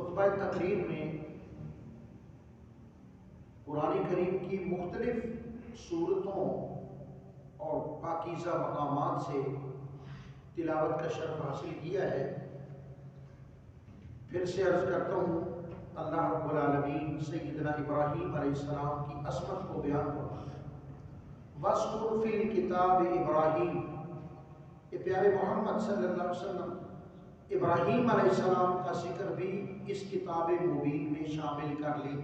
خطبہ تقریر میں قرآن کریم کی مختلف صورتوں اور پاکیزہ مقامات سے تلاوت کا شرف حاصل کیا ہے۔ پھر سے عرض کرتا ہوں، اللہ رب العالمین سیدنا ابراہیم علیہ السلام کی عظمت کو بیان کرتا ہے۔ وَاذْكُرْ فِي الْكِتَابِ ابراہیم، یہ پیارے محمد صلی اللہ علیہ وسلم ابراہیم علیہ السلام کا ذکر بھی اس کتاب مبین میں شامل کر لیں۔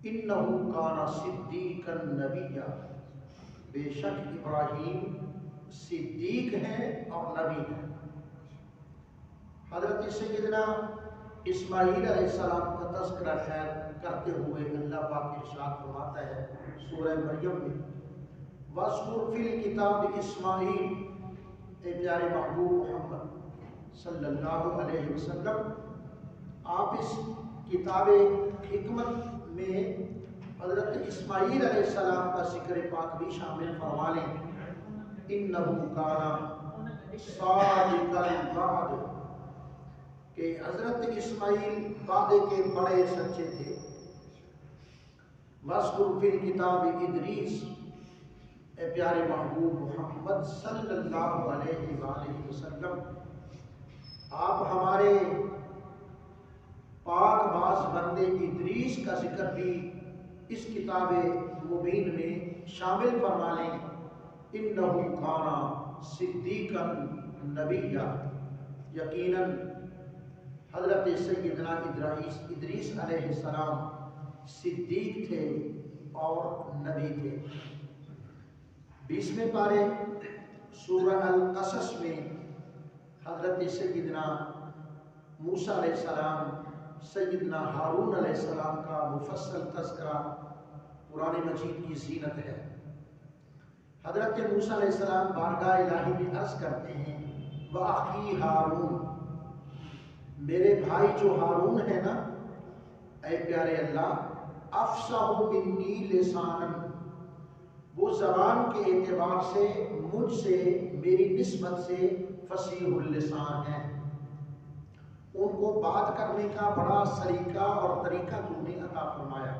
اِنَّهُ كَانَ صِدِّيقًا نَبِيًّا، بے شک ابراہیم صدیق ہیں اور نبی ہیں۔ حضرت سیدنا اسماعیل علیہ السلام کا تذکرہ خیر کرتے ہوئے اللہ پاک ارشاد فرماتا ہے سورہ مریم میں، وَاذْكُرْ فِي الْكِتَابِ اسماعیل، اے پیارے محبوب محمد صلی اللہ علیہ وسلم، آپ اس کتاب حکمت میں حضرت اسماعیل علیہ السلام کا ذکر پاک بھی شامل فرما لیں۔ اِنَّهُ كَانَ صَادِقَ الْوَعْدِ، کہ حضرت اسماعیل وعدے کے بڑے سچے تھے۔ وَاذْكُرْ فِي الْكِتَابِ ادریس، اے پیارے محبوب محمد صلی اللہ علیہ وآلہ وسلم، آپ ہمارے پاک باز بندے ادریس کا ذکر بھی اس کتاب مبین میں شامل فرما لیں۔ اِنَّهُ كَانَ صِدِّيقًا نَبِيًّا، یقیناً حضرت سیدنا ادریس علیہ السلام صدیق تھے اور نبی تھے۔ 20ویں پارے سورہ القصص میں حضرت سیدنا موسیٰ علیہ السلام، سیدنا ہارون علیہ السلام کا مفصل تذکرہ قرآن مجید کی زینت ہے۔ حضرت موسیٰ علیہ السلام بارگاہ الہی میں عرض کرتے ہیں، وَأَخِي ہارون، میرے بھائی جو ہارون ہے نا، اے پیارے اللہ، افصح منی لسانا، وہ زبان کے اعتبار سے مجھ سے، میری نسبت سے فصیح اللسان ہے، ان کو بات کرنے کا بڑا سلیقہ اور طریقہ تو نے عطا فرمایا۔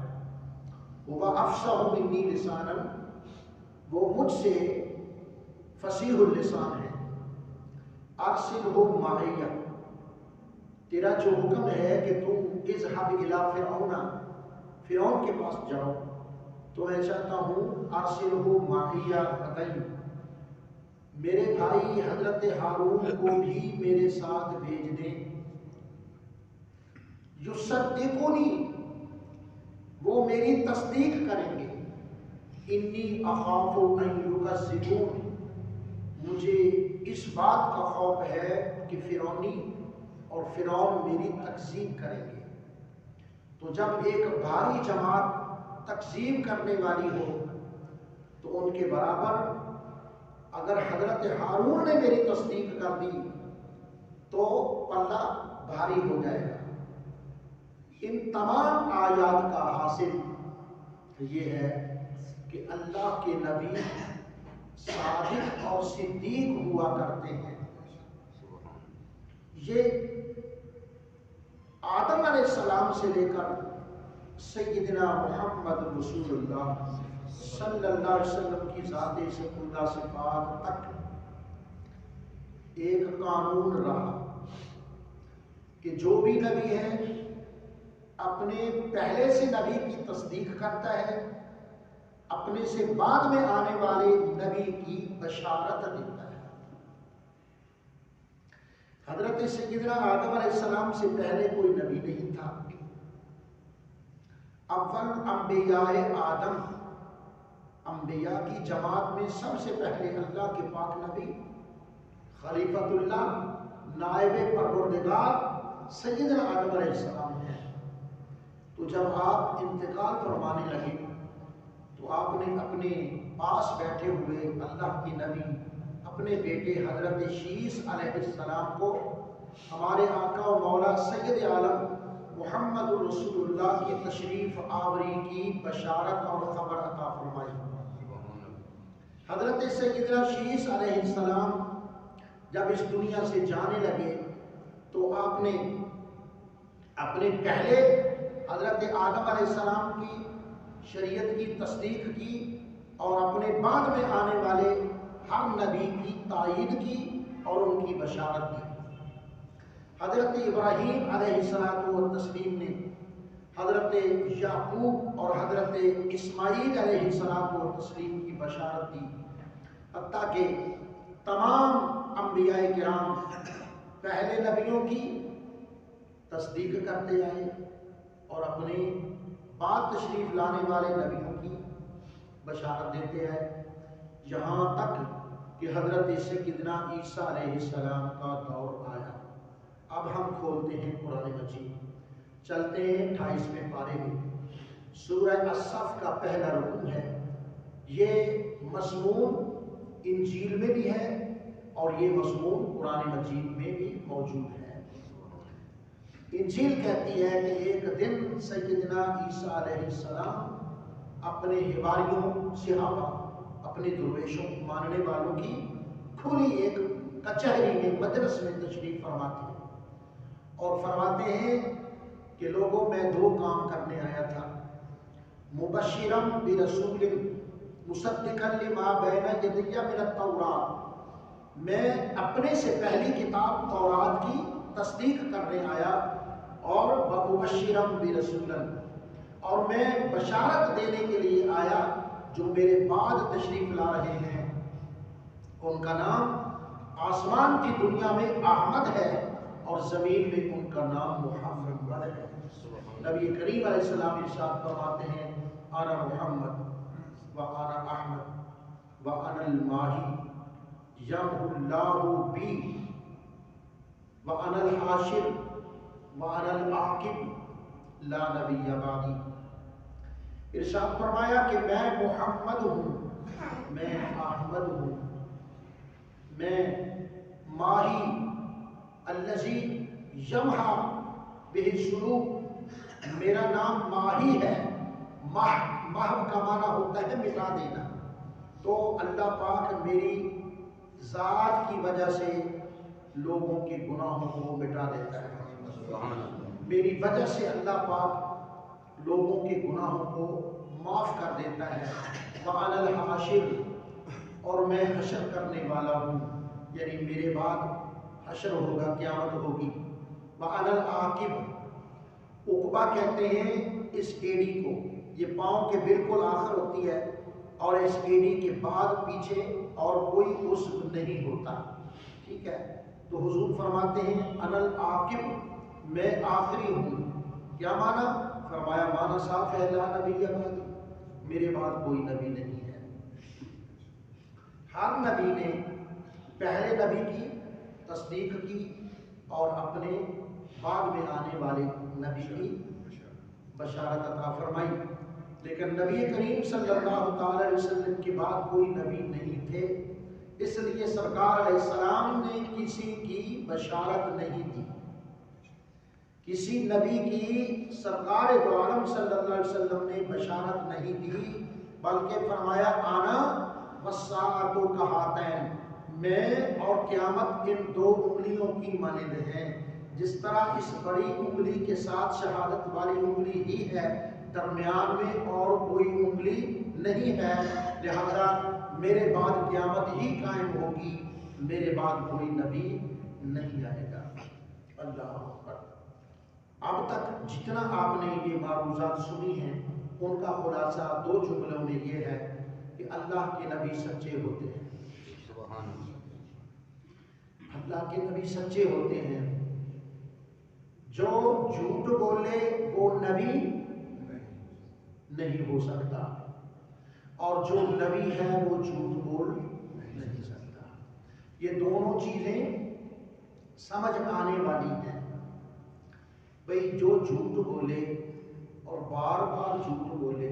وہ افصح منی لسانا، وہ مجھ سے فصیح اللسان ہے۔ ارسلہ معی، تیرا جو حکم ہے کہ تم اذهب الی فرعون، فرعون کے پاس جاؤ، تو میں چاہتا ہوں ارسلہ معی غداً، میرے بھائی حضرت ہارون کو بھی میرے ساتھ بھیج دیں۔ یصدقونی، وہ میری تصدیق کریں گے۔ انی اخاف ان یکذبون، مجھے اس بات کا خوف ہے کہ فرعون میری تکذیب کریں گے۔ تو جب ایک بھاری جماعت تکذیب کرنے والی ہو تو ان کے برابر اگر حضرت ہارون نے میری تصدیق کر دی تو پلہ بھاری ہو جائے گا۔ ان تمام آیات کا حاصل یہ ہے کہ اللہ کے نبی صادق اور صدیق ہوا کرتے ہیں۔ یہ آدم علیہ السلام سے لے کر سیدنا محمد رسول اللہ صلی اللہ علیہ وسلم کی ذات سکوندہ صفات تک ایک قانون رہا کہ جو بھی نبی ہے اپنے پہلے سے نبی کی تصدیق کرتا ہے، اپنے سے بعد میں آنے والے نبی کی بشارت دیتا ہے۔ حضرت سیدنا آدم علیہ السلام سے پہلے کوئی نبی نہیں تھا۔ اول انبیاء آدم، انبیاء کی جماعت میں سب سے پہلے اللہ کے پاک نبی خلیفۃ اللہ، نائب پروردگار سیدنا آدم علیہ السلام ہیں۔ تو جب آپ انتقال فرمانے لگے تو آپ نے اپنے پاس بیٹھے ہوئے اللہ کے نبی اپنے بیٹے حضرت شیس علیہ السلام کو ہمارے آقا و مولا سید عالم محمد رسول اللہ کی تشریف آوری کی بشارت اور خبر عطا فرمائی۔ حضرت سیدنا شیس علیہ السلام جب اس دنیا سے جانے لگے تو آپ نے اپنے پہلے حضرت آدم علیہ السلام کی شریعت کی تصدیق کی اور اپنے بعد میں آنے والے ہر نبی کی تائید کی اور ان کی بشارت کی۔ حضرت ابراہیم علیہ السلام نے حضرت یعقوب اور حضرت اسماعیل علیہ السلام کی بشارت دی، حتیٰ کہ تمام انبیاء کرام پہلے نبیوں کی تصدیق کرتے آئے اور اپنے بعد تشریف لانے والے نبیوں کی بشارت دیتے آئے، یہاں تک کہ حضرت سیدنا عیسیٰ علیہ السلام کا دور آیا۔ اب ہم کھولتے ہیں قرآن مجید، چلتے ہیں 28ویں پارے میں۔ سورہ الصف کا پہلا رکن ہے، یہ مضمون انجیل میں بھی ہے اور یہ مضمون قرآن مجید میں بھی موجود ہے۔ انجیل کہتی ہے کہ ایک دن سیدنا عیسیٰ علیہ السلام اپنے حواریوں، صحابہ، اپنے درویشوں، ماننے والوں کی کھلی ایک کچہری میں، مجلس میں تشریف فرماتے ہیں اور فرماتے ہیں کہ لوگوں میں 2 کام کرنے آیا تھا، مبشرا برسول مصدقا لما بین یدی من التوراۃ، میں اپنے سے پہلی کتاب تورات کی تصدیق کرنے آیا، اور ومبشرا برسولا، اور میں بشارت دینے کے لیے آیا جو میرے بعد تشریف لا رہے ہیں، ان کا نام آسمان کی دنیا میں احمد ہے اور زمین میں ان کا نام محمد ہے۔ نبی کریم علیہ السلام ارشاد فرماتے ہیں، انا محمد و انا احمد و انا الماہی یمحو اللہ بی و انا الحاشر و انا العاقب لا نبی بعدی۔ ارشاد فرمایا کہ میں محمد ہوں، میں احمد ہوں، میں ماہی الذی یمحا بہ الذنوب، میرا نام ماہی ہے۔ محو کا معنی ہوتا ہے مٹا دینا، تو اللہ پاک میری ذات کی وجہ سے لوگوں کے گناہوں کو مٹا دیتا ہے، میری وجہ سے اللہ پاک لوگوں کے گناہوں کو معاف کر دیتا ہے۔ وَأَنَا الْحَاشِرُ، اور میں حشر کرنے والا ہوں، یعنی میرے بعد حشر ہوگا، قیامت ہوگی۔ وَأَنَا الْعَاقِبُ، عقبہ کہتے ہیں اس ایڑی کو، یہ پاؤں کے بالکل آخر ہوتی ہے اور اس ایڑی کے بعد پیچھے اور کوئی عضو نہیں ہوتا، ٹھیک ہے؟ تو حضور فرماتے ہیں انا العاقب، میں آخری ہوں۔ کیا معنی؟ فرمایا معنی صاف ہے، لا نبی بعدی، میرے بعد کوئی نبی نہیں ہے۔ ہر نبی نے پہلے نبی کی تصدیق کی اور اپنے بعد میں آنے والے نبی کی بشارت عطا فرمائی، لیکن نبی کریم صلی اللہ تعالی علیہ وسلم کے بعد کوئی نبی نہیں تھے، اس لیے سرکار علیہ السلام نے کسی کی بشارت نہیں دی، کسی نبی کی سرکار دو عالم صلی اللہ علیہ وسلم نے بشارت نہیں دی، بلکہ فرمایا آنا والساعۃ کہاتین، میں اور قیامت ان 2 انگلیوں کی مانند ہیں۔ جس طرح اس بڑی انگلی کے ساتھ شہادت والی انگلی ہی ہے، درمیان میں اور کوئی انگلی نہیں ہے، لہذا میرے بعد قیامت ہی قائم ہوگی، میرے بعد کوئی نبی نہیں آئے گا۔ اللہ اکبر۔ اب تک جتنا آپ نے یہ معروضات سنی ہیں ان کا خلاصہ 2 جملوں میں یہ ہے کہ اللہ کے نبی سچے ہوتے ہیں، اللہ کے نبی سچے ہوتے ہیں، جو جھوٹ بولے وہ نبی نہیں ہو سکتا، اور جو نبی ہے وہ جھوٹ بول نہیں سکتا۔ یہ دونوں چیزیں سمجھ آنے والی ہیں۔ بھئی جو جھوٹ بولے اور بار بار جھوٹ بولے،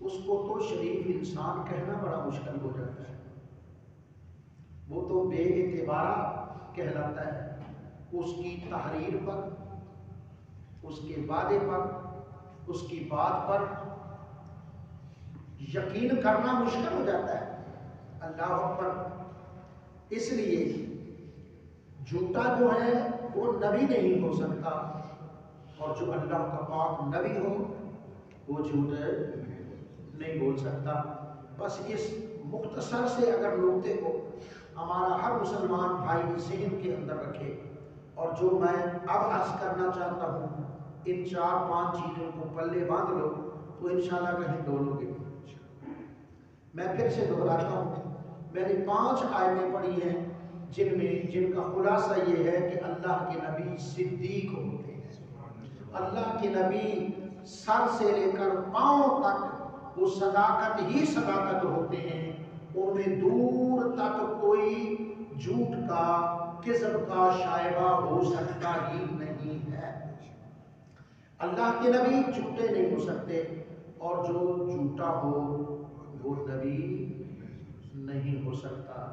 اس کو تو شریف انسان کہنا بڑا مشکل ہو جاتا ہے، وہ تو بے اعتبارہ کہلاتا ہے۔ اس کی تحریر پر، اس کے وعدے پر، اس کی بات پر یقین کرنا مشکل ہو جاتا ہے۔ اللہ اکبر۔ اس لیے جھوٹا جو ہے وہ نبی نہیں ہو سکتا، اور جو اللہ کا پاک نبی ہو وہ جھوٹ نہیں بول سکتا۔ بس اس مختصر سے اگر نقطے کو ہمارا ہر مسلمان بھائی ذہن کے اندر رکھے، اور جو میں اب عرض کرنا چاہتا ہوں ان 4-5 چیزوں کو پلے باندھ لو تو انشاءاللہ کہیں ڈولو گے۔ میں پھر سے دہراتا ہوں، میں نے 5 آیتیں پڑھی ہیں جن کا خلاصہ یہ ہے کہ اللہ کے نبی صدیق ہوتے ہیں۔ اللہ کے نبی سر سے لے کر پاؤں تک وہ صداقت ہی صداقت ہوتے ہیں، ان میں دور تک کوئی جھوٹ کا کذب کا شائبہ ہو سکتا ہی نہیں ہے۔ اللہ کے نبی جھوٹے نہیں ہو سکتے، اور جو جھوٹا ہو وہ نبی نہیں ہو سکتا۔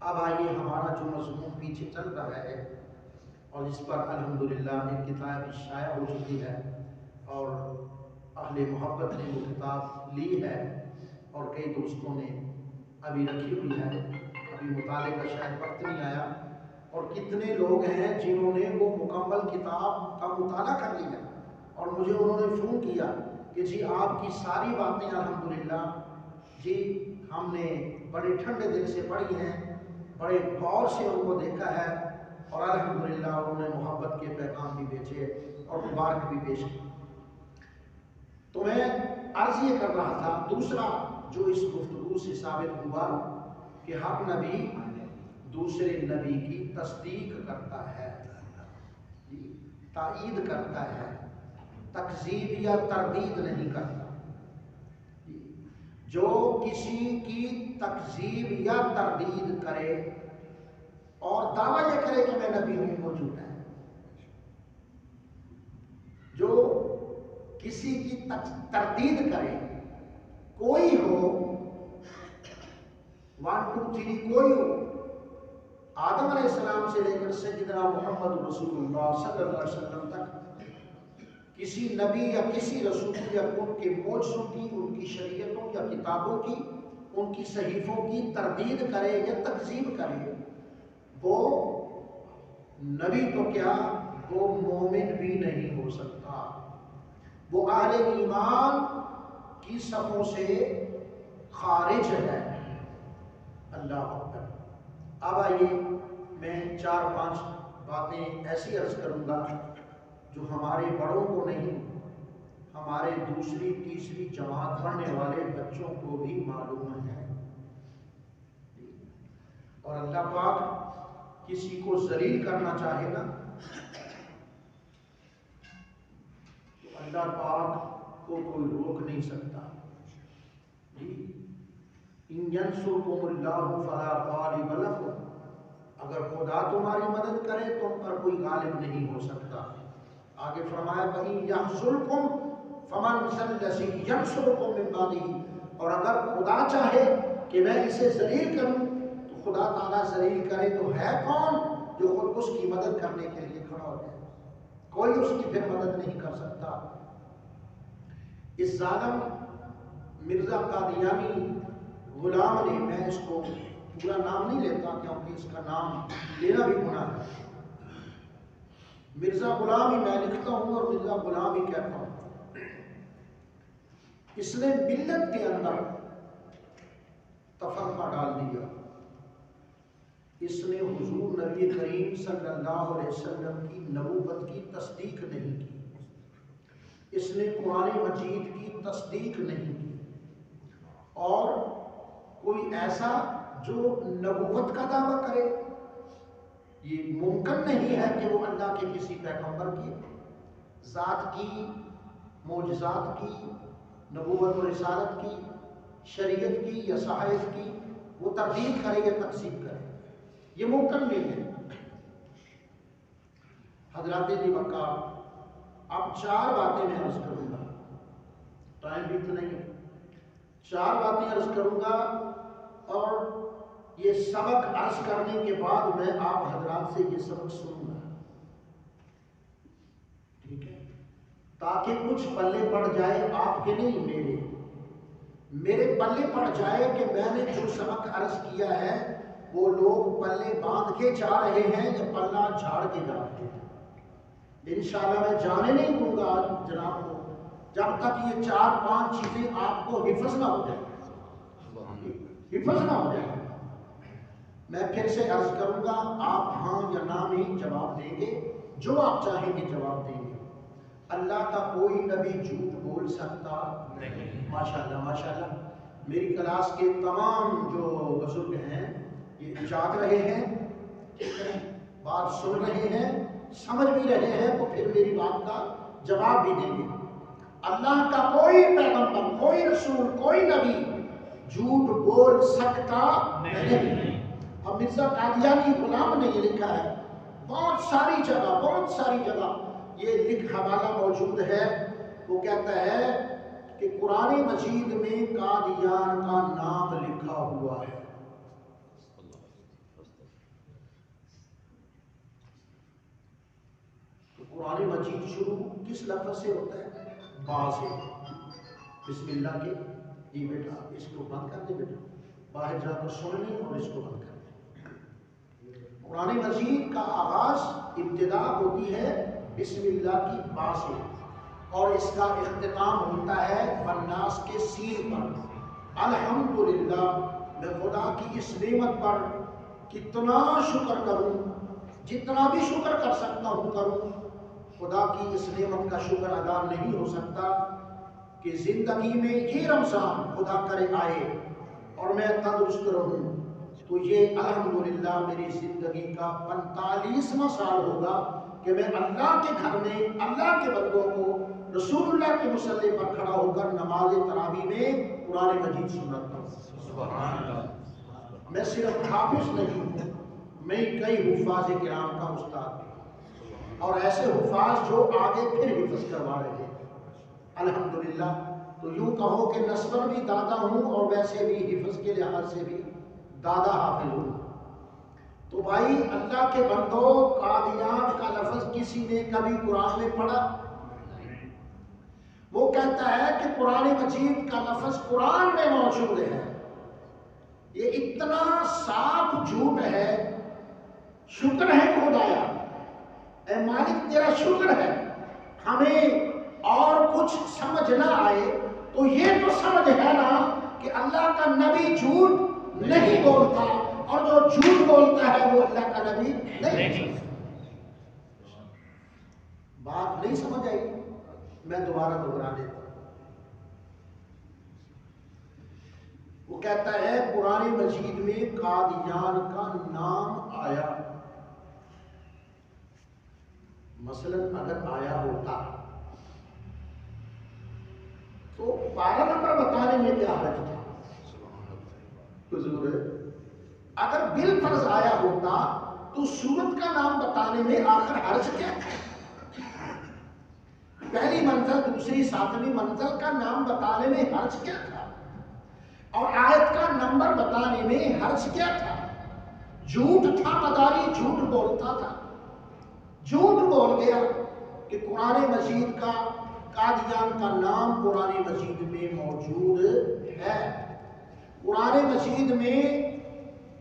اب آئیے ہمارا جو مضمون پیچھے چل رہا ہے، اور اس پر الحمدللہ ایک کتاب شائع ہو چکی ہے، اور اہل محبت نے وہ کتاب لی ہے، اور کئی دوستوں نے ابھی رکھی ہوئی ہے، ابھی مطالعے کا شاید وقت نہیں آیا، اور کتنے لوگ ہیں جنہوں نے وہ مکمل کتاب کا مطالعہ کر لیا، اور مجھے انہوں نے فون کیا کہ جی آپ کی ساری باتیں الحمدللہ جی ہم نے بڑے ٹھنڈے دل سے پڑھی ہیں، بڑے غور سے ان کو دیکھا ہے، اور الحمدللہ انہوں نے محبت کے پیغام بھی بھیجے اور مبارک بھی پیش کی۔ تو میں عرض یہ کر رہا تھا، دوسرا جو اس گفتگو سے ثابت ہوا کہ ہر نبی دوسرے نبی کی تصدیق کرتا ہے، تائید کرتا ہے، تکذیب یا تردید نہیں کرتا۔ جو کسی کی تکذیب یا تردید کرے اور دعویٰ یہ کرے کہ میں نبی ہوں، وہ جھوٹا ہے۔ جو کسی کی تردید کرے، کوئی ہو 1 2 3 کوئی ہو، آدم علیہ السلام سے لے کر سیدنا محمد رسول اللہ صلی اللہ علیہ وسلم تک کسی نبی یا کسی رسول یا ان کے معجزوں کی، ان کی شریعتوں یا کتابوں کی، ان کی صحیفوں کی تردید کرے یا تکذیب کرے، وہ نبی تو کیا، وہ مومن بھی نہیں ہو سکتا، وہ اہل ایمان کی صفوں سے خارج ہے۔ اللہ اکبر۔ اب آئیے میں 4-5 باتیں ایسی عرض کروں گا جو ہمارے بڑوں کو نہیں، ہمارے دوسری تیسری جماعت پڑھنے والے بچوں کو بھی معلوم ہے۔ اور اللہ پاک کسی کو ذلیل کرنا چاہے نا تو اللہ پاک کو کوئی روک نہیں سکتا۔ ان ینصرکم اللہ فلا غالب لکم، اگر خدا تمہاری مدد کرے تم پر کوئی غالب نہیں ہو سکتا۔ آگے فرمایا وَإِن يَحْزُنْكُمْ فَمَنْ ذَا الَّذِي يَنْصُرُكُم مِّن بَعْدِهِ، اور اگر خدا چاہے کہ میں اسے ذلیل کروں تو خدا تعالیٰ ذلیل کرے تو ہے کون جو خود اس کی مدد کرنے کے لیے کھڑا ہو جائے؟ کوئی اس کی پھر مدد نہیں کر سکتا۔ اس ظالم مرزا قادیانی غلام نے، میں اس کو پورا نام نہیں لیتا کیونکہ اس کا نام لینا بھی گناہ ہے، مرزا غلام ہی میں لکھتا ہوں اور مرزا غلام ہی کہتا ہوں، اس نے ملت کے اندر تفرقہ ڈال دیا، اس نے حضور نبی کریم صلی اللہ علیہ وسلم کی نبوت کی تصدیق نہیں کی، اس نے قرآن مجید کی تصدیق نہیں کی، اور کوئی ایسا جو نبوت کا دعویٰ کرے، یہ ممکن نہیں ہے کہ وہ اللہ کے کسی پیغمبر کی ذات کی، معجزات کی، نبوت و رسالت کی، شریعت کی یا صحائف کی وہ تردید کرے یا تکذیب کرے، یہ ممکن نہیں ہے۔ حضرات دی مکہ، اب 4 باتیں میں عرض کروں گا، ٹائم بھی تو نہیں، 4 باتیں عرض کروں گا، اور یہ سبق عرض کرنے کے بعد میں آپ حضرات سے یہ سبق سنوں گا، ٹھیک ہے، تاکہ کچھ پلے پڑ جائے، آپ کے نہیں میرے پلے پڑ جائے کہ میں نے جو سبق عرض کیا ہے وہ لوگ پلے باندھ کے جا رہے ہیں یا پلہ جھاڑ کے جا رہے ہیں۔ انشاءاللہ میں جانے نہیں دوں گا جناب کو جب تک یہ 4-5 چیزیں آپ کو حفظ نہ ہو جائیں، حفظ نہ ہو جائیں۔ میں پھر سے عرض کروں گا، آپ ہاں یا نہ میں جواب دیں گے، جو آپ چاہیں گے جواب دیں گے۔ اللہ کا کوئی نبی جھوٹ بول سکتا نہیں۔ ماشاءاللہ ماشاءاللہ، میری کلاس کے تمام جو بزرگ ہیں یہ جاگ رہے ہیں، بات سن رہے ہیں، سمجھ بھی رہے ہیں، تو پھر میری بات کا جواب بھی دیں گے۔ اللہ کا کوئی پیغمبر، کوئی رسول، کوئی نبی جھوٹ بول سکتا نہیں۔ اب مرزا قادیانی غلام نے یہ لکھا ہے، بہت ساری جگہ یہ لکھ حوالہ موجود ہے۔ وہ کہتا ہے کہ قرآن مجید میں قادیان کا نام لکھا ہوا ہے۔ تو قرآن مجید شروع کس لفظ سے ہوتا ہے؟ با سے، بسم اللہ کے۔ جی بیٹا اس کو بند کر دے، بیٹا باہر جا کر سن لیں اور اس کو بند کر دیں۔ قرآن مجید کا آغاز، ابتدا ہوتی ہے بسم اللہ کی با سے، اور اس کا اختتام ہوتا ہے والناس کے سین پر۔ الحمدللہ، میں خدا کی اس نعمت پر کتنا شکر کروں، جتنا بھی شکر کر سکتا ہوں کروں، خدا کی اس نعمت کا شکر ادا نہیں ہو سکتا کہ زندگی میں یہ رمضان خدا کرے آئے اور میں تندرست رہوں۔ تو یہ الحمدللہ میری زندگی کا 45واں سال ہوگا کہ میں اللہ کے گھر میں اللہ کے بندوں کو رسول اللہ کے مصلی پر کھڑا ہو کر نماز تراویح میں قرآن مجید سنتا ہوں۔ سبحان اللہ۔ میں صرف حافظ نہیں ہوں، میں کئی حفاظ کرام کا استاد بھی، اور ایسے حفاظ جو آگے پھر حفظ کروا رہے ہیں الحمدللہ۔ تو یوں کہو کہ نسباً بھی دادا ہوں اور ویسے بھی حفظ کے لحاظ سے بھی دادا حافظ ہوں۔ تو بھائی اللہ کے بندو، قادیان کا لفظ کسی نے کبھی قرآن میں پڑھا؟ وہ کہتا ہے کہ قرآن مجید کا لفظ قرآن میں موجود ہے۔ یہ اتنا صاف جھوٹ ہے، شکر ہے خدایا، اے مالک تیرا شکر ہے، ہمیں اور کچھ سمجھ نہ آئے تو یہ تو سمجھ ہے نا کہ اللہ کا نبی جھوٹ نہیں بولتا، اور جو جھوٹ بولتا ہے وہ اللہ کا نبی نہیں۔ بات نہیں سمجھ آئی؟ میں دوبارہ دہرا دیتا ہوں۔ وہ کہتا ہے قرآن مجید میں قادیان کا نام آیا، مثلا اگر آیا ہوتا تو 12 نمبر بتانے میں کیا حرج تھا؟ حضور اگر بالفرض آیا ہوتا تو سورت کا نام بتانے میں آخر حرج کیا تھا؟ پہلی منزل، دوسری، ساتویں منزل کا نام بتانے میں حرج کیا تھا؟ اور آیت کا نمبر بتانے میں حرج کیا تھا؟ جھوٹ تھا، مداری جھوٹ بولتا تھا، جھوٹ بول گیا کہ قرآن مجید کا قادیان کا نام قرآن مجید میں موجود ہے۔ قرآن مجید میں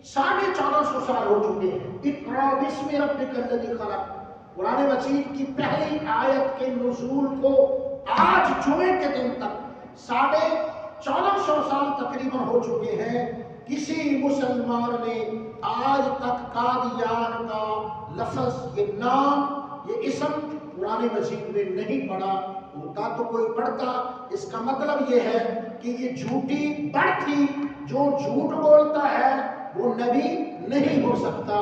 1450 سال ہو چکے ہیں۔ اقرأ بسم ربک الذی خلق، قرآن مجید کی پہلی آیت کے نزول کو آج جمعے کے دن تک 1450 سال تقریباً ہو چکے ہیں۔ کسی مسلمان نے آج تک قادیان کا لفظ، یہ نام، یہ اسم قرآن مجید میں نہیں پڑھا۔ ہوتا تو کوئی پڑھتا۔ اس کا مطلب یہ ہے کہ یہ جھوٹی بڑ تھی، جو جھوٹ بولتا ہے وہ نبی نہیں ہو سکتا،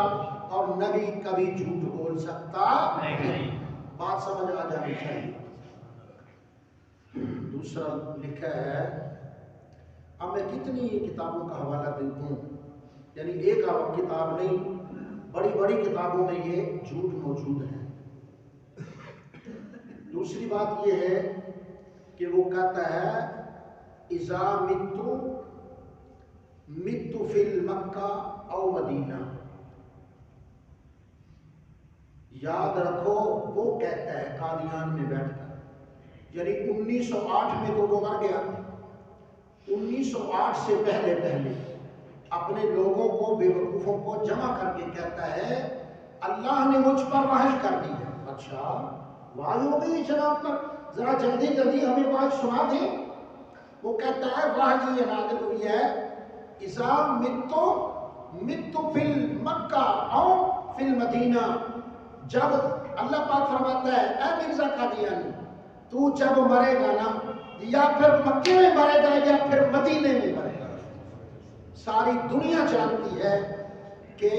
اور نبی کبھی جھوٹ بول سکتا نہیں۔ بات سمجھ آ جانی چاہیے۔ دوسرا لکھا ہے، اب میں کتنی کتابوں کا حوالہ دوں، یعنی ایک کتاب نہیں، بڑی بڑی کتابوں میں یہ جھوٹ موجود ہے۔ دوسری بات یہ ہے کہ وہ کہتا ہے اذا مت فی المکہ او مدینہ، یاد رکھو وہ کہتا ہے قادیان میں بیٹھ کر، یعنی 1908 میں تو وہ مر گیا، 1908 سے پہلے اپنے لوگوں کو، بے وقوفوں کو جمع کر کے کہتا ہے اللہ نے مجھ پر وحی کر دی ہے۔ اچھا، واحد ہو گئی جناب پر، ذرا جلدی جلدی ہمیں بات سنا دیں۔ وہ کہتا ہے واحد یہ نازل ہوئی ہے اذا مت فی مکہ او فی المدینہ، جب اللہ پاک فرماتا ہے اے مرزا قادیانی تو جب مرے گا نا یا پھر مکے میں مرے گا یا پھر مدینے میں مرے گا۔ ساری دنیا جانتی ہے کہ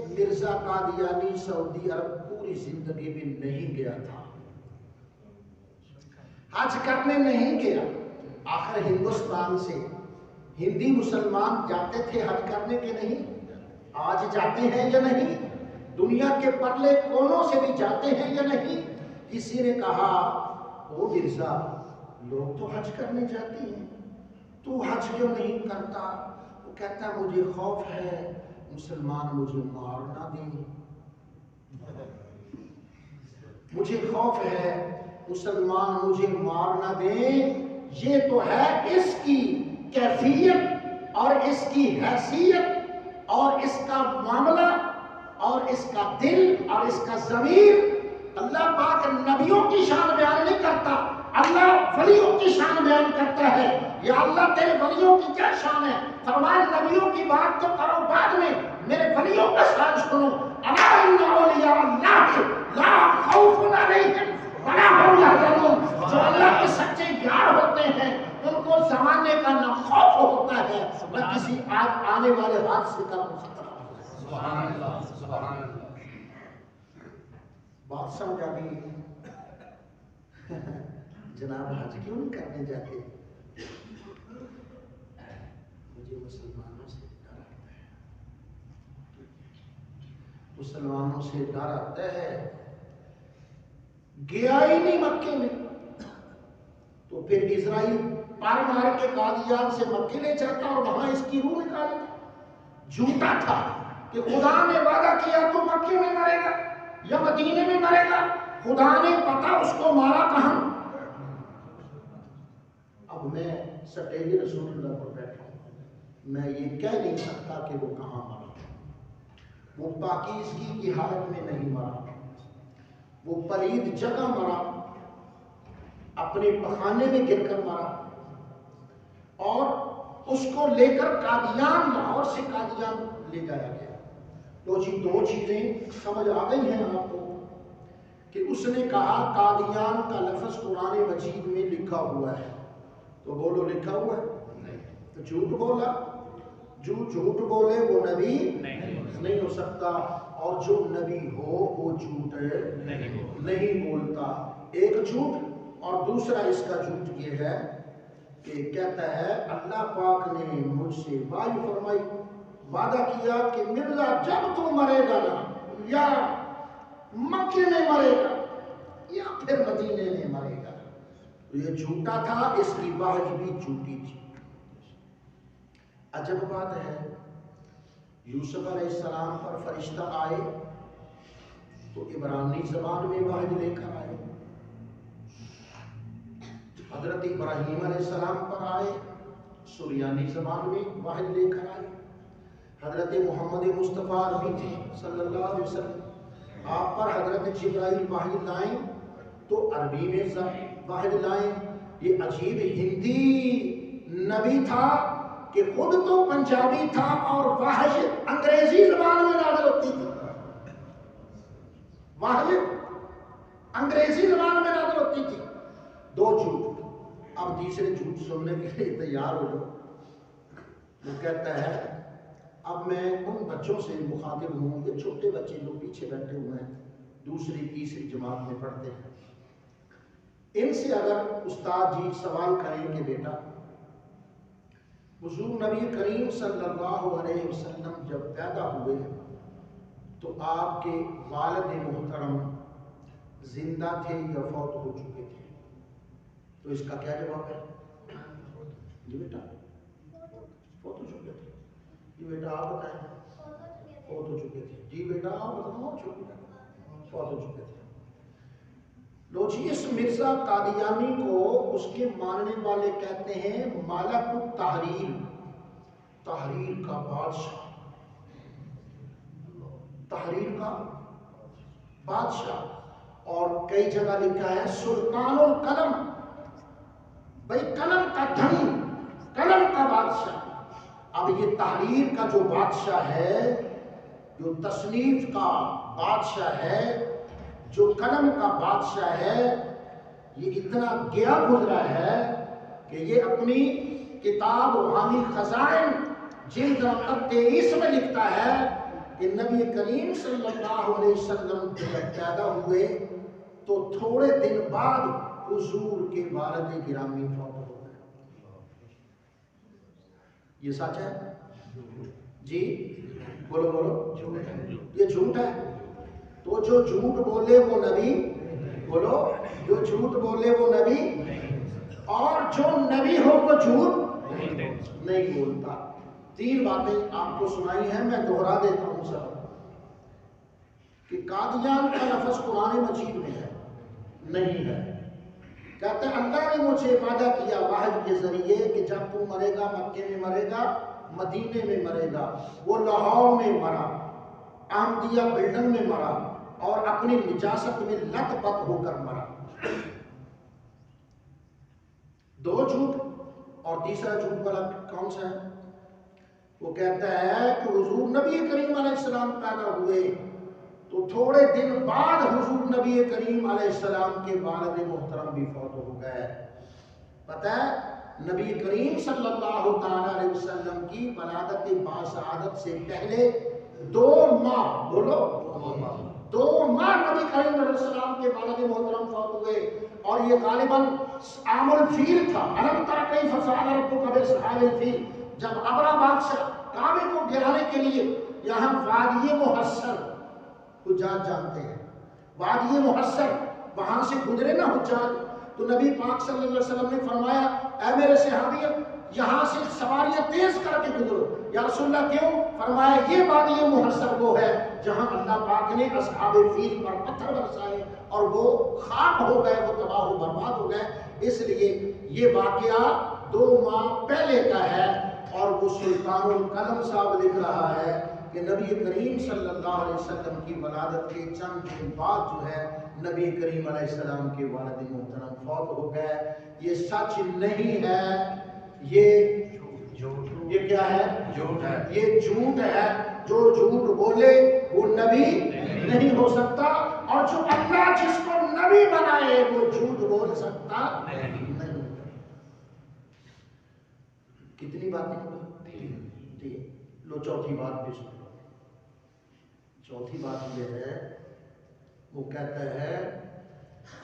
مرزا قادیانی سعودی عرب پوری زندگی میں نہیں گیا تھا، حج کرنے نہیں گیا۔ آخر ہندوستان سے ہندی مسلمان جاتے تھے حج کرنے کے نہیں؟ آج جاتے ہیں یا نہیں؟ دنیا کے پرلے کونوں سے بھی جاتے ہیں یا نہیں؟ کسی نے کہا او مرزا لوگ تو حج کرنے جاتے ہیں، تو حج کیوں نہیں کرتا؟ وہ کہتا ہے مجھے خوف ہے مسلمان مجھے مار نہ دیں، مجھے خوف ہے مسلمان مجھے مار نہ دیں۔ یہ تو ہے اس کی کیفیت اور اس کی حیثیت اور اس کا معاملہ اور اس کا دل اور اس کا ضمیر۔ اللہ پاک نبیوں کی شان بیان نہیں کرتا، اللہ ولیوں کی شان بیان کرتا ہے۔ یا اللہ تیرے ولیوں کی کیا شان ہے؟ فرمایا نبیوں کی بات تو کرو بعد میں، میرے ولیوں کا شان سنو۔ الا ان اولیاء اللہ لا خوف علیہم ولا هم يحزنون، جو اللہ کے سچے یار ہوتے ہیں ان کو زمانے کا نہ خوف ہوتا ہے نہ کسی آنے والے حادثے کا خطرہ۔ سبحان اللہ سبحان اللہ۔ بات سمجھا گئی؟ جناب حج کیوں نہیں کرنے جاتے؟ مجھے مسلمانوں سے ڈر آتا ہے، مسلمانوں سے ڈر آتا ہے۔ گیا ہی نہیں مکے میں تو پھر اسرائیل پار مار کے قادیان سے مکے لے جاتا اور وہاں اس کی روح نکالتا۔ جھوٹا تھا کہ خدا نے وعدہ کیا تو مکے میں مرے گا یا مدینے میں مرے گا، خدا نے پتا اس کو مارا کہاں۔ اب میں سٹیج رسول اللہ پر بیٹھا ہوں، میں یہ کہہ نہیں سکتا کہ وہ کہاں مرا۔ وہ پاکیزگی کی حالت میں نہیں مرا، وہ پلید جگہ مرا، اپنے پخانے میں گر کر مرا، اور اس کو لے کر قادیان، لاہور سے قادیان لے جایا گیا۔ تو جی دو چیزیں سمجھ آ گئی ہیں آپ کو کہ اس نے کہا قادیان کا لفظ قرآن مجید میں لکھا ہوا ہے، تو بولو لکھا ہوا ہے؟ تو جھوٹ بولا، جو جھوٹ بولے وہ نبی نہیں ہو سکتا، اور جو نبی ہو وہ جھوٹ نہیں بولتا۔ ایک جھوٹ، اور دوسرا اس کا جھوٹ یہ ہے کہ کہتا ہے اللہ پاک نے مجھ سے وعدہ کیا کہ مرزا جب تو مرے گا نا یا مکے میں مرے گا یا پھر مدینے میں مرے گا، تو یہ جھوٹا تھا، اس کی وحی بھی جھوٹی تھی۔ عجب بات ہے، یوسف علیہ السلام پر فرشتہ آئے تو عبرانی زبان میں وحی لے کر آئے، حضرت ابراہیم علیہ السلام پر آئے سریانی زبان میں وحی لے کر آئے، حضرت محمد مصطفیٰ عربی تھے صلی اللہ علیہ وسلم، آپ پر حضرت جبرائیل وحی لائیں تو عربی میں وحی لائیں۔ یہ عجیب ہندی نبی تھا کہ خود تو پنجابی تھا اور وحی انگریزی زبان میں نازل ہوتی تھی، وحی انگریزی زبان میں نازل ہوتی تھی۔ دو جھوٹ، اب تیسرے جھوٹ سننے کے لیے تیار ہو جاؤ۔ وہ کہتا ہے اب میں ان بچوں سے مخاطب ہوں، یہ چھوٹے بچے جو پیچھے بیٹھے ہوئے ہیں، دوسری تیسری جماعت میں پڑھتے ہیں، ان سے اگر استاد جی سوال کریں کہ بیٹا حضور نبی کریم صلی اللہ علیہ وسلم جب پیدا ہوئے تو آپ کے والد محترم زندہ تھے یا فوت ہو چکے تھے، تو اس کا کیا جواب ہے؟ جی بیٹا فوت ہو چکے تھے۔ جی بیٹا آپ بتائیں، فوت ہو چکے تھے۔ جی بیٹا آپ بتاؤ، فوت ہو چکے تھے۔ لو جی اس مرزا قادیانی کو اس کے ماننے والے کہتے ہیں مالک التحریر، تحریر کا بادشاہ، تحریر کا بادشاہ۔ اور کئی جگہ لکھا ہے سلطان القلم، بھائی قلم کا دھن، قلم کا بادشاہ۔ اب یہ تحریر کا جو بادشاہ ہے، جو تصنیف کا بادشاہ ہے، جو قلم کا بادشاہ ہے، یہ اتنا گیا گزرا ہے کہ یہ اپنی کتاب روحانی خزائن جلد نمبر 23 میں لکھتا ہے کہ نبی کریم صلی اللہ علیہ وسلم جب پیدا ہوئے تو تھوڑے دن بعد حضور کے والد گرامی فوت ہو گئے۔ یہ سچ ہے؟ جی بولو بولو، یہ جھوٹ ہے؟ تو جو جھوٹ بولے وہ نبی، بولو، جو جھوٹ بولے وہ نبی، اور جو نبی ہو وہ جھوٹ نہیں بولتا۔ تین باتیں آپ کو سنائی ہیں، میں دوہرا دیتا ہوں سب، کہ قادیان کا لفظ قرآن مجید میں ہے نہیں ہے۔ کہتے ہیں اللہ نے مجھے وعدہ کیا واحد کے ذریعے کہ جب تو مرے گا مکے میں مرے گا، مدینے میں مرے گا۔ وہ لاہور میں مرا، احمدیہ بلڈنگ میں مرا، اور اپنی نجاست میں لت پت ہو کر مرا۔ دو جھوٹ، اور تیسرا جھوٹ والا کون سا ہے؟ وہ کہتا ہے کہ حضور نبی کریم علیہ السلام پیدا ہوئے تو تھوڑے دن بعد حضور نبی کریم علیہ السلام کے والد محترم بھی فوت ہو گئے۔ پتہ ہے نبی کریم صلی اللہ تعالی علیہ وسلم کی ولادت باسعادت سے پہلے 2 ماہ، بولو 2 ماہ نبی کریم علیہ السلام کے والد محترم فوت ہوئے، اور یہ غالباً عام الفیل تھا۔ الم تر کیف فعل ربک باصحاب الفیل، جب ابرہ بادشاہ کعبے کو گرانے کے لیے یہاں وادی محصر، حجاج جانتے ہیں وادی محصر، وہاں سے گزرے نا حجاج، تو نبی پاک صلی اللہ علیہ وسلم نے فرمایا اے میرے صحابی یہاں سے سواریاں تیز کر کے گزرو۔ یا رسول اللہ کیوں؟ فرمایا یہ وادی محصر وہ ہے جہاں اللہ پاک نے اصحاب فیل پر پتھر برسائے اور وہ خاک ہو گئے، وہ تباہ و برباد ہو گئے۔ اس لیے یہ واقعہ 2 ماہ پہلے کا ہے، اور وہ سلطان القلم صاحب لکھ رہا ہے کہ نبی کریم صلی اللہ علیہ وسلم کی ولادت کے چند دن بعد جو ہے نبی کریم علیہ السلام کے والد محترم فوت ہو گئے۔ یہ سچ نہیں ہے، یہ کیا ہے؟ جھوٹ ہے۔ یہ جھوٹ ہے۔ جو جھوٹ بولے وہ نبی نہیں ہو سکتا، اور جو اللہ جس کو نبی بنائے وہ جھوٹ بول سکتا نہیں۔ کتنی باتیں ہوئی؟ لو چوتھی بات بھی سن لو۔ چوتھی بات یہ ہے، وہ کہتا ہے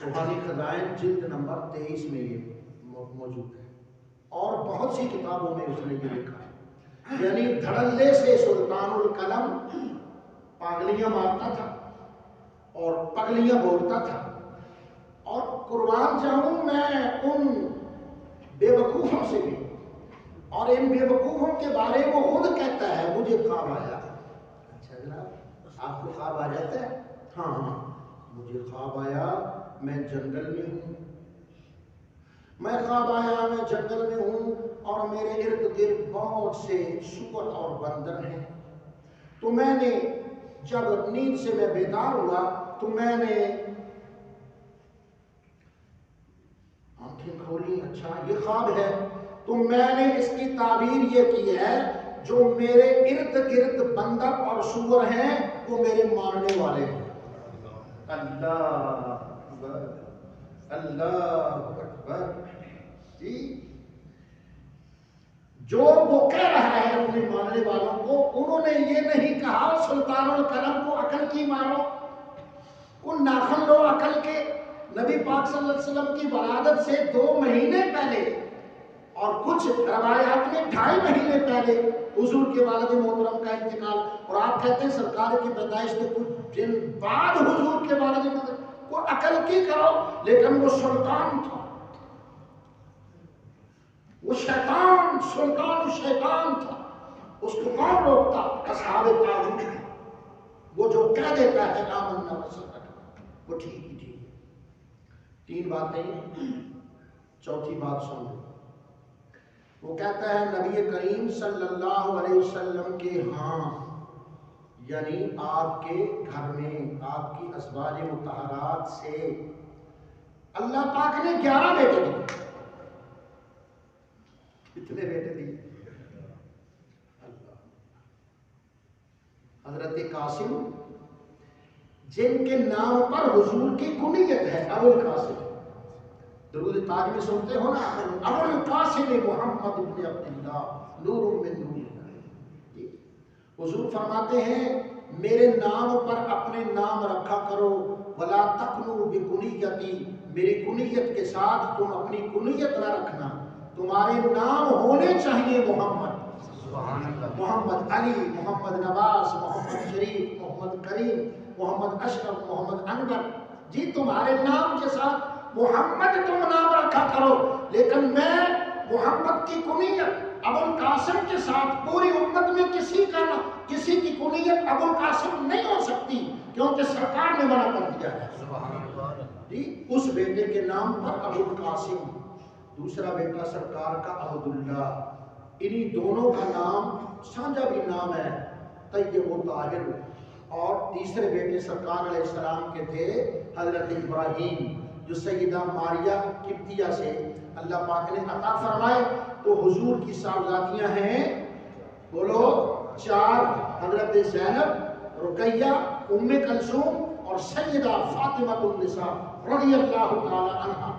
روحانی خزائن جلد نمبر 23 میں یہ موجود ہے، اور بہت سی کتابوں میں اس نے یہ لکھا ہے، یعنی دھڑلے سے سلطان القلم پاگلیاں مارتا تھا اور پگلیاں بولتا تھا، اور قربان جاؤں میں ان بے وقوفوں سے بھی، اور ان بے وقوفوں کے بارے میں وہ خود کہتا ہے مجھے خواب آیا۔ اچھا جناب آپ کو خواب آ جاتا ہے؟ ہاں ہاں مجھے خواب آیا میں جنگل میں ہوں، میں خواب آیا میں جنگل میں ہوں اور میرے ارد گرد بہت سے سور اور بندر ہیں، تو میں نے جب نیند سے میں بیدار ہوا تو میں نے آنکھیں کھولی، اچھا یہ خواب ہے، تو میں نے اس کی تعبیر یہ کی ہے جو میرے ارد گرد بندر اور سور ہیں وہ میرے مارنے والے ہیں۔ اللہ اکبر، اللہ اکبر۔ جی جو وہ کہہ رہا ہے اپنے ماننے والوں کو، انہوں نے یہ نہیں کہا سلطان القلم کو عقل کی مارو، ان ناخن لو عقل کے۔ نبی پاک صلی اللہ علیہ وسلم کی ولادت سے 2 مہینے پہلے، اور کچھ روایات میں 2.5 مہینے پہلے حضور کے والد محترم کا انتقال، اور آپ کہتے ہیں سرکار کی پیدائش سے کچھ دن بعد حضور کے والد محترم کو عقل کی کرو، لیکن وہ سلطان تھا، وہ شیطان، سلطان شیطان تھا، اس کو کون روکتا؟ اصحاب طاغوت، وہ جو کہہ دیتا ہے آمنا وصدقنا، وہ ٹھیک ہی ٹھیک۔ 3 باتیں، چوتھی بات سن لو۔ وہ کہتا ہے نبی کریم صلی اللہ علیہ وسلم کے ہاں یعنی آپ کے گھر میں آپ کی ازواج مطہرات سے اللہ پاک نے 11 بیٹے دیے. کتنے بیٹے دیے؟ حضرت قاسم جن کے نام پر حضور کی کنیت ہے ابو القاسم. درود تاج میں سنتے ہو نا ابو القاسم محمد بن عبداللہ نور من نور اللہ. حضور فرماتے ہیں میرے نام پر اپنے نام رکھا کرو ولا تقنوا بکنیتی، میری کنیت کے ساتھ تم اپنی کنیت نہ رکھنا، تمہارے نام ہونے چاہیے محمد، محمد علی، محمد نواز، محمد شریف، محمد کریم، محمد اشرف، محمد انور. جی تمہارے نام کے ساتھ محمد تم نام رکھا کرو، لیکن میں محمد کی کنیت ابو القاسم کے ساتھ پوری امت میں کسی کی کنیت ابو القاسم نہیں ہو سکتی، کیونکہ سرکار نے منع کر دیا ہے. جی اس بیٹے کے نام پر ابو القاسم، دوسرا بیٹا سرکار کا عبداللہ. انہی دونوں کا نام سانجا بھی نام ہے طیب و طاہر. اور تیسرے بیٹے سرکار علیہ السلام کے تھے حضرت ابراہیم، جو سیدہ ماریہ قبطیہ سے اللہ پاک نے عطا فرمائے. تو حضور کی صاحبزادیاں ہیں بولو 4، حضرت زینب، رقیہ، ام کلثوم اور سیدہ فاطمہ النساء رضی اللہ تعالی عنہا.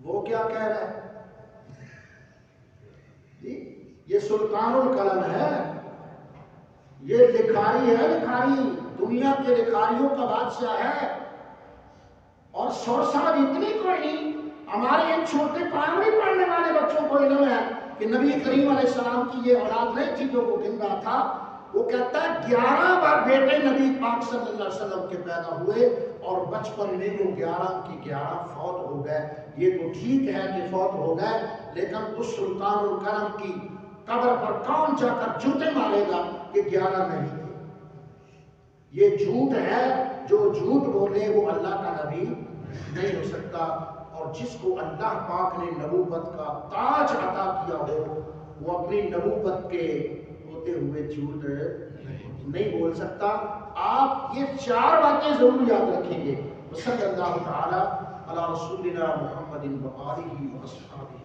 وہ کیا کہہ رہا ہے جی؟ یہ سلطان القلم ہے، یہ لکھاری ہے، لکھاری دنیا کے لکھاریوں کا بادشاہ ہے. اور سورسا اتنی کوئی نہیں، ہمارے ان چھوٹے پرائمری پڑھنے والے بچوں کو علم ہے کہ نبی کریم علیہ السلام کی یہ اولاد نہیں تھی جو وہ گن رہا تھا. وہ کہتا ہے 11 بار بیٹے نبی پاک صلی اللہ علیہ وسلم کے پیدا ہوئے اور بچپن میں وہ 11 کی 11 فوت ہو گئے. یہ تو ٹھیک ہے کہ فوت ہو گئے، لیکن اس سلطان القلم کی قبر پر کون جا کر جوتے مارے گا کہ 11 نہیں تھے؟ یہ جھوٹ ہے، جو جھوٹ بولے وہ اللہ کا نبی نہیں ہو سکتا. اور جس کو اللہ پاک نے نبوت کا تاج عطا کیا ہو وہ اپنی نبوت کے ہوتے ہوئے جھوٹ نہیں بول سکتا. آپ یہ 4 باتیں ضرور یاد رکھیں گے. صلی اللہ تعالی علی رسولنا محمد و آلہ و اصحابہ.